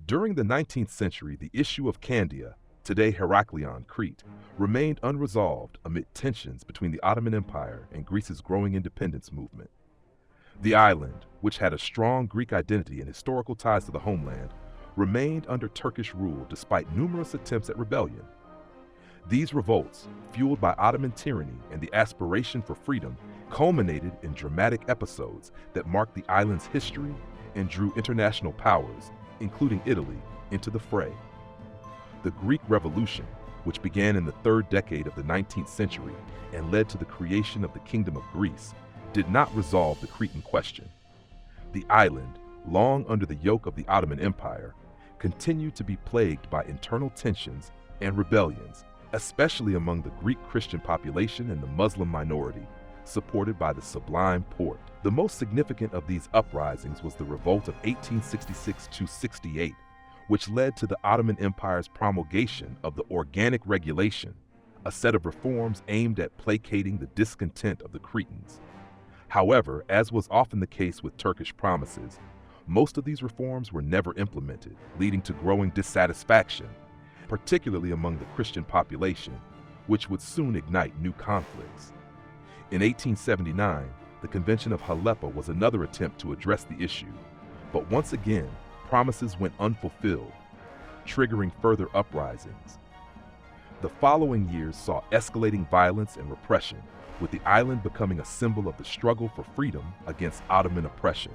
During the 19th century, the issue of Candia, today Heraklion, Crete, remained unresolved amid tensions between the Ottoman Empire and Greece's growing independence movement. The island, which had a strong Greek identity and historical ties to the homeland, remained under Turkish rule despite numerous attempts at rebellion. These revolts, fueled by Ottoman tyranny and the aspiration for freedom, culminated in dramatic episodes that marked the island's history and drew international powers, including Italy, into the fray. The Greek Revolution, which began in the third decade of the 19th century and led to the creation of the Kingdom of Greece, did not resolve the Cretan question. The island, long under the yoke of the Ottoman Empire, continued to be plagued by internal tensions and rebellions, especially among the Greek Christian population and the Muslim minority, supported by the Sublime Porte. The most significant of these uprisings was the Revolt of 1866–68, which led to the Ottoman Empire's promulgation of the Organic Regulation, a set of reforms aimed at placating the discontent of the Cretans. However, as was often the case with Turkish promises, most of these reforms were never implemented, leading to growing dissatisfaction, particularly among the Christian population, which would soon ignite new conflicts. In 1879, the Convention of Aleppo was another attempt to address the issue, but once again, promises went unfulfilled, triggering further uprisings. The following years saw escalating violence and repression, with the island becoming a symbol of the struggle for freedom against Ottoman oppression.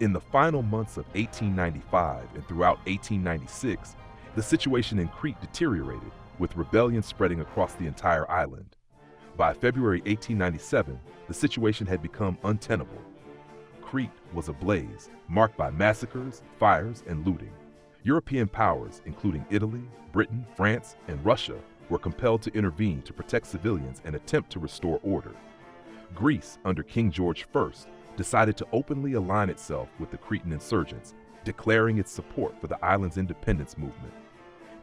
In the final months of 1895 and throughout 1896, the situation in Crete deteriorated, with rebellion spreading across the entire island. By February 1897, the situation had become untenable. Crete was ablaze, marked by massacres, fires, and looting. European powers, including Italy, Britain, France, and Russia, were compelled to intervene to protect civilians and attempt to restore order. Greece, under King George I, decided to openly align itself with the Cretan insurgents, declaring its support for the island's independence movement.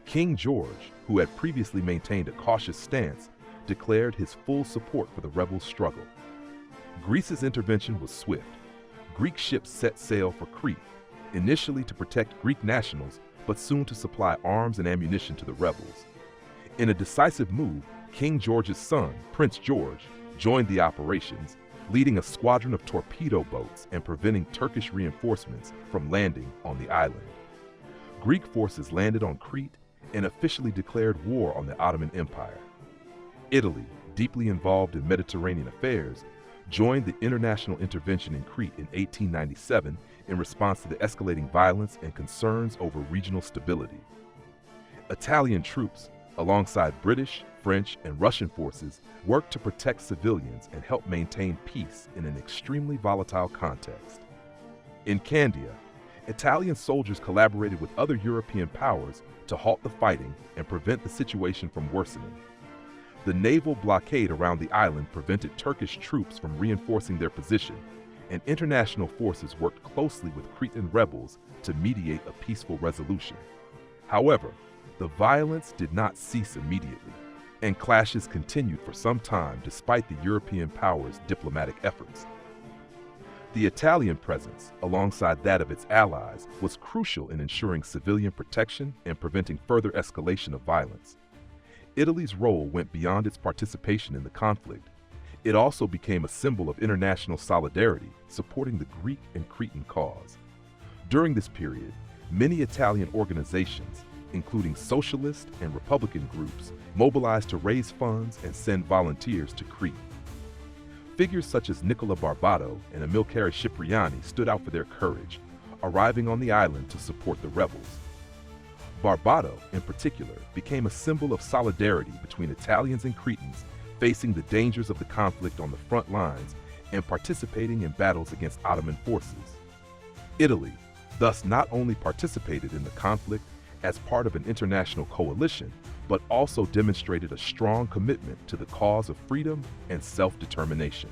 King George, who had previously maintained a cautious stance, declared his full support for the rebels' struggle. Greece's intervention was swift. Greek ships set sail for Crete, initially to protect Greek nationals, but soon to supply arms and ammunition to the rebels. In a decisive move, King George's son, Prince George, joined the operations, leading a squadron of torpedo boats and preventing Turkish reinforcements from landing on the island. Greek forces landed on Crete and officially declared war on the Ottoman Empire. Italy, deeply involved in Mediterranean affairs, joined the international intervention in Crete in 1897 in response to the escalating violence and concerns over regional stability. Italian troops, alongside British, French, and Russian forces, worked to protect civilians and help maintain peace in an extremely volatile context. In Candia, Italian soldiers collaborated with other European powers to halt the fighting and prevent the situation from worsening. The naval blockade around the island prevented Turkish troops from reinforcing their position, and international forces worked closely with Cretan rebels to mediate a peaceful resolution. However, the violence did not cease immediately, and clashes continued for some time despite the European powers' diplomatic efforts. The Italian presence, alongside that of its allies, was crucial in ensuring civilian protection and preventing further escalation of violence. Italy's role went beyond its participation in the conflict. It also became a symbol of international solidarity, supporting the Greek and Cretan cause. During this period, many Italian organizations, including socialist and Republican groups, mobilized to raise funds and send volunteers to Crete. Figures such as Nicola Barbato and Amilcare Cipriani stood out for their courage, arriving on the island to support the rebels. Barbato, in particular, became a symbol of solidarity between Italians and Cretans, facing the dangers of the conflict on the front lines and participating in battles against Ottoman forces. Italy, thus, not only participated in the conflict as part of an international coalition, but also demonstrated a strong commitment to the cause of freedom and self-determination.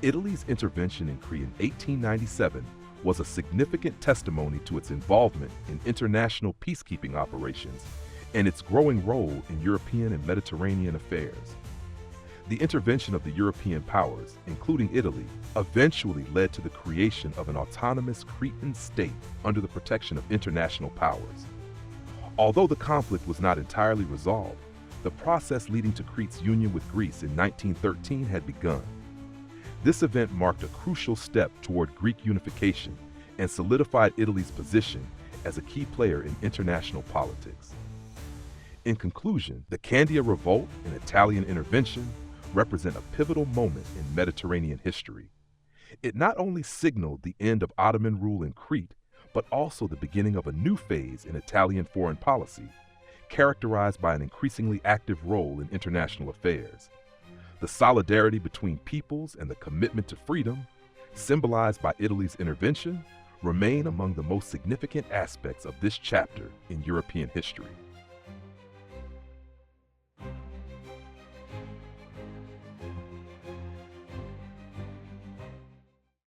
Italy's intervention in Crete in 1897 was a significant testimony to its involvement in international peacekeeping operations and its growing role in European and Mediterranean affairs. The intervention of the European powers, including Italy, eventually led to the creation of an autonomous Cretan state under the protection of international powers. Although the conflict was not entirely resolved, the process leading to Crete's union with Greece in 1913 had begun. This event marked a crucial step toward Greek unification and solidified Italy's position as a key player in international politics. In conclusion, the Candia Revolt and Italian intervention represent a pivotal moment in Mediterranean history. It not only signaled the end of Ottoman rule in Crete, but also the beginning of a new phase in Italian foreign policy, characterized by an increasingly active role in international affairs. The solidarity between peoples and the commitment to freedom, symbolized by Italy's intervention, remain among the most significant aspects of this chapter in European history.